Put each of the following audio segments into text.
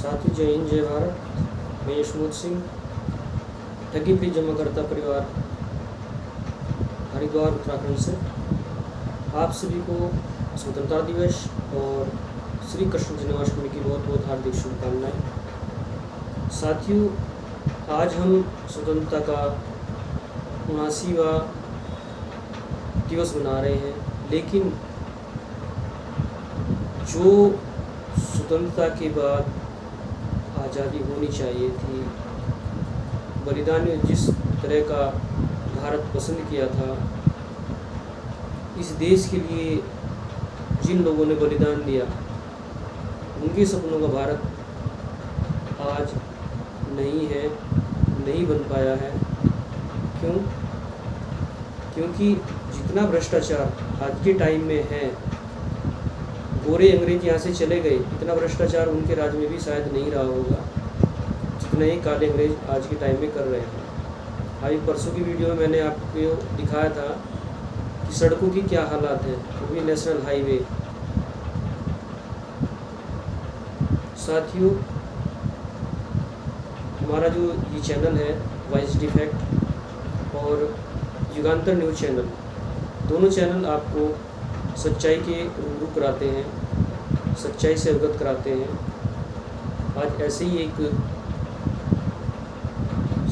साथी जय हिंद जय भारत। मैं यशमोद सिंह, ठगी फ्री जमाकर्ता परिवार हरिद्वार उत्तराखंड से आप सभी को स्वतंत्रता दिवस और श्री कृष्ण जन्माष्टमी की बहुत बहुत हार्दिक शुभकामनाएं। साथियों, आज हम स्वतंत्रता का 79वां दिवस मना रहे हैं, लेकिन जो स्वतंत्रता के बाद आज़ादी होनी चाहिए थी, बलिदान ने जिस तरह का भारत पसंद किया था, इस देश के लिए जिन लोगों ने बलिदान दिया, उनके सपनों का भारत आज नहीं है, नहीं बन पाया है। क्यों? क्योंकि जितना भ्रष्टाचार आज के टाइम में है, गोरे अंग्रेज यहाँ से चले गए, इतना भ्रष्टाचार उनके राज में भी शायद नहीं रहा होगा जितना ये काले अंग्रेज आज के टाइम में कर रहे हैं। अभी परसों की वीडियो में मैंने आपको दिखाया था कि सड़कों की क्या हालात है, वो भी नेशनल हाईवे। साथियों, हमारा जो ये चैनल है वॉइस डिफेक्ट और युगांतर न्यूज़ चैनल, दोनों चैनल आपको सच्चाई के रूबरू कराते हैं, सच्चाई से अवगत कराते हैं। आज ऐसे ही एक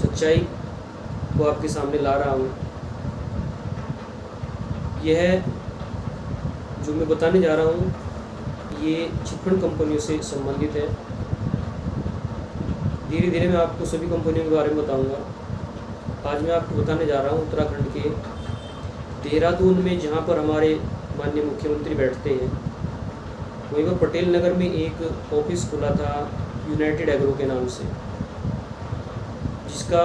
सच्चाई को आपके सामने ला रहा हूँ। यह जो मैं बताने जा रहा हूँ, ये चिटफंड कंपनियों से संबंधित है। धीरे धीरे मैं आपको सभी कंपनियों के बारे में बताऊँगा। आज मैं आपको बताने जा रहा हूँ उत्तराखंड के देहरादून में, जहाँ पर हमारे माननीय मुख्यमंत्री बैठते हैं, वहीं पर पटेल नगर में एक ऑफिस खुला था यूनाइटेड एग्रो के नाम से, जिसका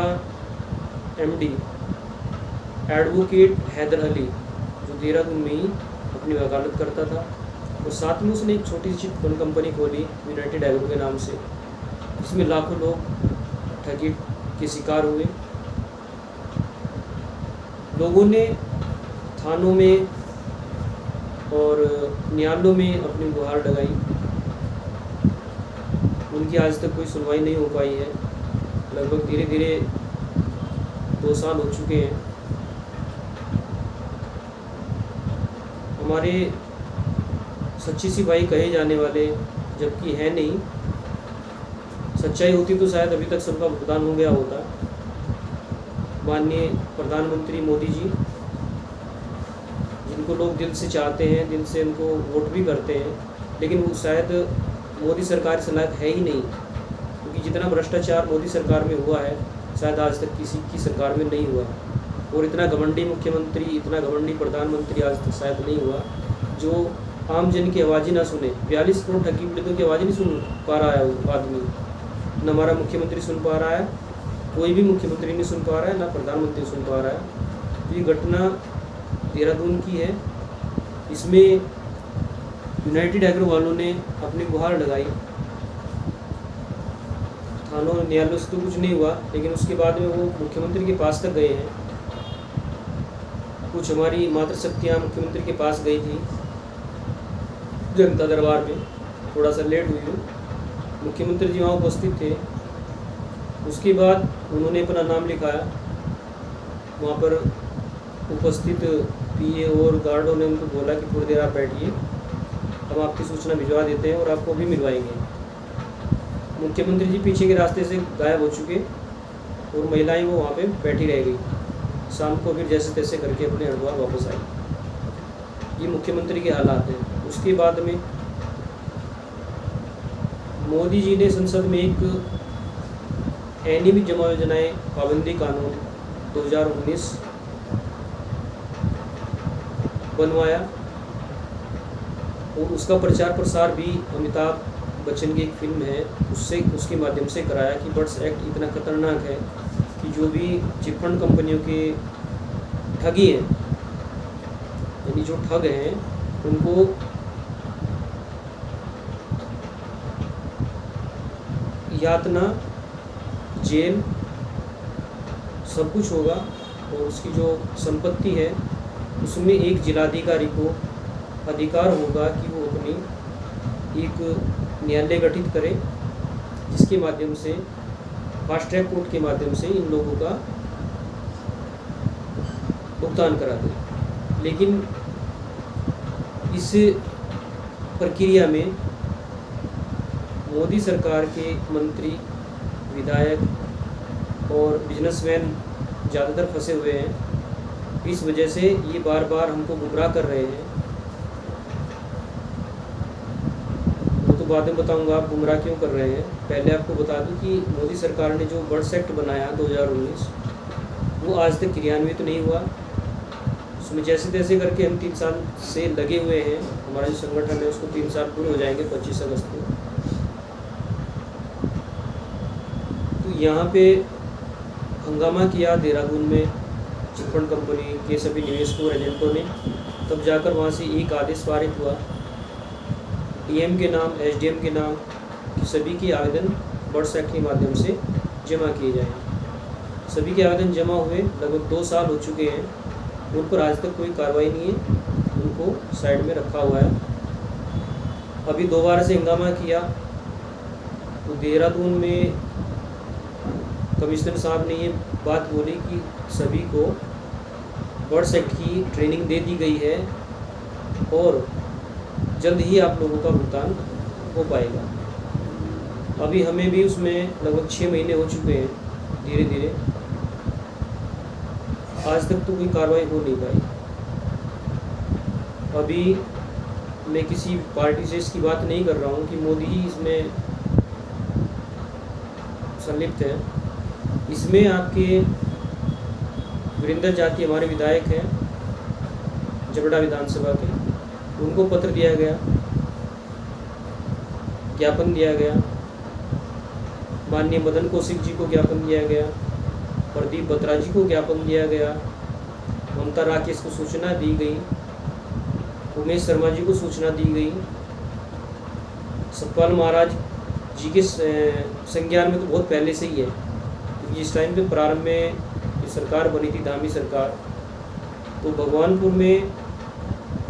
एमडी एडवोकेट हैदर अली, जो देहरादून में ही अपनी वकालत करता था, और साथ में उसने एक छोटी सी चिटफंड कंपनी खोली यूनाइटेड एग्रो के नाम से, जिसमें लाखों लोग ठगी के शिकार हुए। लोगों ने थानों में और न्यायालयों में अपनी गुहार लगाई, उनकी आज तक कोई सुनवाई नहीं हो पाई है। लगभग धीरे धीरे 2 साल हो चुके हैं। हमारे सच्ची सिपाही कहे जाने वाले जबकि है नहीं, सच्चाई होती तो शायद अभी तक सबका भुगतान हो गया होता। माननीय प्रधानमंत्री मोदी जी, जिनको लोग दिल से चाहते हैं, दिल से उनको वोट भी करते हैं, लेकिन वो शायद मोदी सरकार से लायक है ही नहीं, क्योंकि जितना भ्रष्टाचार मोदी सरकार में हुआ है शायद आज तक किसी की सरकार में नहीं हुआ। और इतना घमंडी मुख्यमंत्री, इतना घमंडी प्रधानमंत्री आज तक शायद नहीं हुआ, जो आम जन की आवाज़ ही ना सुने। 42 करोड़ ठगी पीड़ितों की आवाज़ नहीं सुन पा रहा है वो आदमी। न हमारा मुख्यमंत्री सुन पा रहा है, कोई भी मुख्यमंत्री नहीं सुन पा रहा है, ना प्रधानमंत्री सुन पा रहा है। तो ये घटना देहरादून की है। इसमें यूनाइटेड एग्रो वालों ने अपनी गुहार लगाई। थानों न्यायालयों से तो कुछ नहीं हुआ, लेकिन उसके बाद में वो मुख्यमंत्री के पास तक गए हैं। कुछ हमारी मातृशक्तियाँ मुख्यमंत्री के पास गई थी जनता दरबार में, थोड़ा सा लेट हुई हूँ। मुख्यमंत्री जी वहाँ उपस्थित थे। उसके बाद उन्होंने अपना नाम लिखाया। वहाँ पर उपस्थित पीए और गार्डों ने उनको बोला कि थोड़ी देर आप बैठिए, हम आपकी सूचना भिजवा देते हैं और आपको भी मिलवाएंगे। मुख्यमंत्री जी पीछे के रास्ते से गायब हो चुके और महिलाएं वो वहाँ पे बैठी रह गई। शाम को फिर जैसे तैसे करके अपने हरिद्वार वापस आई। ये मुख्यमंत्री के हालात हैं। उसके बाद में मोदी जी ने संसद में एक अनियमित जमा योजनाएँ पाबंदी कानून 2019 बनवाया, और उसका प्रचार प्रसार भी अमिताभ बच्चन की एक फिल्म है उसके माध्यम से कराया कि बर्ड्स एक्ट इतना खतरनाक है कि जो भी चिटफंड कंपनियों के ठगी हैं, यानी जो ठग हैं, उनको यातना, जेल सब कुछ होगा, और उसकी जो संपत्ति है उसमें एक जिलाधिकारी को अधिकार होगा कि वो अपनी एक न्यायालय गठित करे जिसके माध्यम से फास्ट ट्रैक कोर्ट के माध्यम से इन लोगों का भुगतान करा दें। लेकिन इस प्रक्रिया में मोदी सरकार के मंत्री, विधायक और बिजनेसमैन ज़्यादातर फंसे हुए हैं। इस वजह से ये बार बार हमको गुमराह कर रहे हैं। वो तो बाद में बताऊंगा आप गुमराह क्यों कर रहे हैं। पहले आपको बता दूं कि मोदी सरकार ने जो बर्ड्स एक्ट बनाया 2019, वो आज तक क्रियान्वित नहीं हुआ। उसमें जैसे तैसे करके हम 3 साल से लगे हुए हैं। हमारा जो संगठन है उसको 3 साल पूरे हो जाएंगे 25 अगस्त को। तो यहाँ पे हंगामा किया देहरादून में चिटफंड कंपनी के सभी निवेशकों और एजेंटों ने। तब जाकर वहाँ से एक आदेश पारित हुआ, डीएम के नाम, एसडीएम के नाम कि सभी के आवेदन बर्ड्स एक्ट के माध्यम से जमा किए जाएँ। सभी के आवेदन जमा हुए, लगभग 2 साल हो चुके हैं। उन पर आज तक कोई कार्रवाई नहीं है, उनको साइड में रखा हुआ है। अभी दोबारा से हंगामा किया तो देहरादून में कमिश्नर साहब ने ये बात बोली कि सभी को बर्ड्स एक्ट की ट्रेनिंग दे दी गई है और जल्द ही आप लोगों का भुगतान हो पाएगा। अभी हमें भी उसमें लगभग 6 महीने हो चुके हैं। धीरे धीरे आज तक तो कोई कार्रवाई हो नहीं पाई। अभी मैं किसी पार्टी से इसकी बात नहीं कर रहा हूँ कि मोदी ही इसमें संलिप्त है। इसमें आपके वीरेंद्र जाति हमारे विधायक हैं जबड़ा विधानसभा के, उनको पत्र दिया गया, ज्ञापन दिया गया। माननीय मदन कौशिक जी को ज्ञापन दिया गया, प्रदीप बत्रा जी को ज्ञापन दिया गया, ममता राकेश को सूचना दी गई, उमेश शर्मा जी को सूचना दी गई। सतपाल महाराज जी के संज्ञान में तो बहुत पहले से ही है, क्योंकि इस टाइम पे प्रारंभ में ये सरकार बनी थी, धामी सरकार, तो भगवानपुर में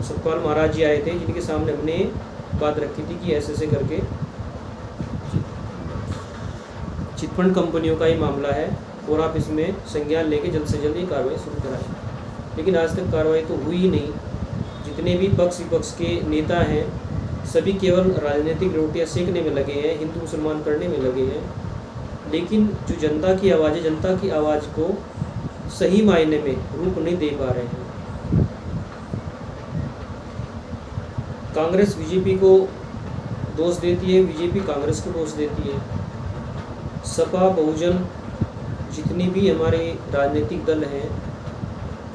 सतपाल महाराज जी आए थे, जिनके सामने हमने बात रखी थी कि ऐसे करके चिटफंड कंपनियों का ही मामला है और आप इसमें संज्ञान लेके जल्द से जल्द ये कार्रवाई शुरू कराएं। लेकिन आज तक कार्रवाई तो हुई ही नहीं। जितने भी पक्ष विपक्ष के नेता हैं सभी केवल राजनीतिक रोटियां सेकने में लगे हैं, हिंदू मुसलमान करने में लगे हैं। लेकिन जो जनता की आवाज़ है, जनता की आवाज़ को सही मायने में रूप नहीं दे पा रहे हैं। कांग्रेस बीजेपी को दोष देती है, बीजेपी कांग्रेस को दोष देती है। सपा बहुजन जितनी भी हमारे राजनीतिक दल हैं,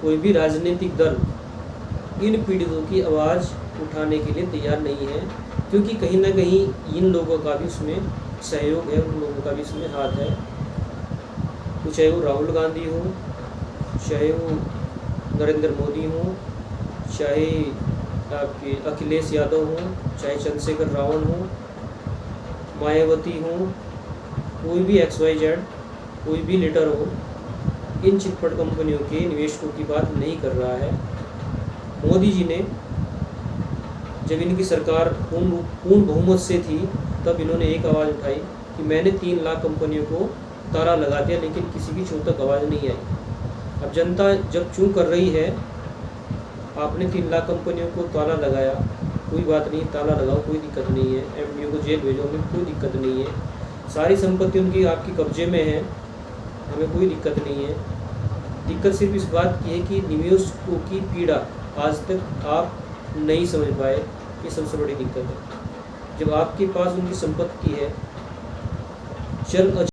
कोई भी राजनीतिक दल इन पीड़ितों की आवाज़ उठाने के लिए तैयार नहीं है, क्योंकि कहीं ना कहीं इन लोगों का भी उसमें सहयोग है, उन लोगों का भी इसमें हाथ है। तो चाहे वो राहुल गांधी हो, चाहे वो नरेंद्र मोदी हो, चाहे आपके अखिलेश यादव हो, चाहे चंद्रशेखर रावण हो, मायावती हो, कोई भी XYZ कोई भी लीडर हो, इन चिटफंड कंपनियों के निवेशकों की बात नहीं कर रहा है। मोदी जी ने जब इनकी सरकार पूर्ण बहुमत से थी, तब इन्होंने एक आवाज़ उठाई कि मैंने 3 लाख कंपनियों को ताला लगा दिया, लेकिन किसी की चूं तक आवाज़ नहीं आई। अब जनता जब चूं कर रही है, आपने 3 लाख कंपनियों को ताला लगाया, कोई बात नहीं, ताला लगाओ, कोई दिक्कत नहीं है। MDO को जेल भेजोगे, कोई दिक्कत नहीं है। सारी संपत्ति उनकी आपकी कब्जे में है, हमें कोई दिक्कत नहीं है। दिक्कत सिर्फ इस बात की है कि निवेशकों की पीड़ा आज तक आप नहीं समझ पाए, ये सबसे बड़ी दिक्कत है। जब आपके पास उनकी संपत्ति है, चल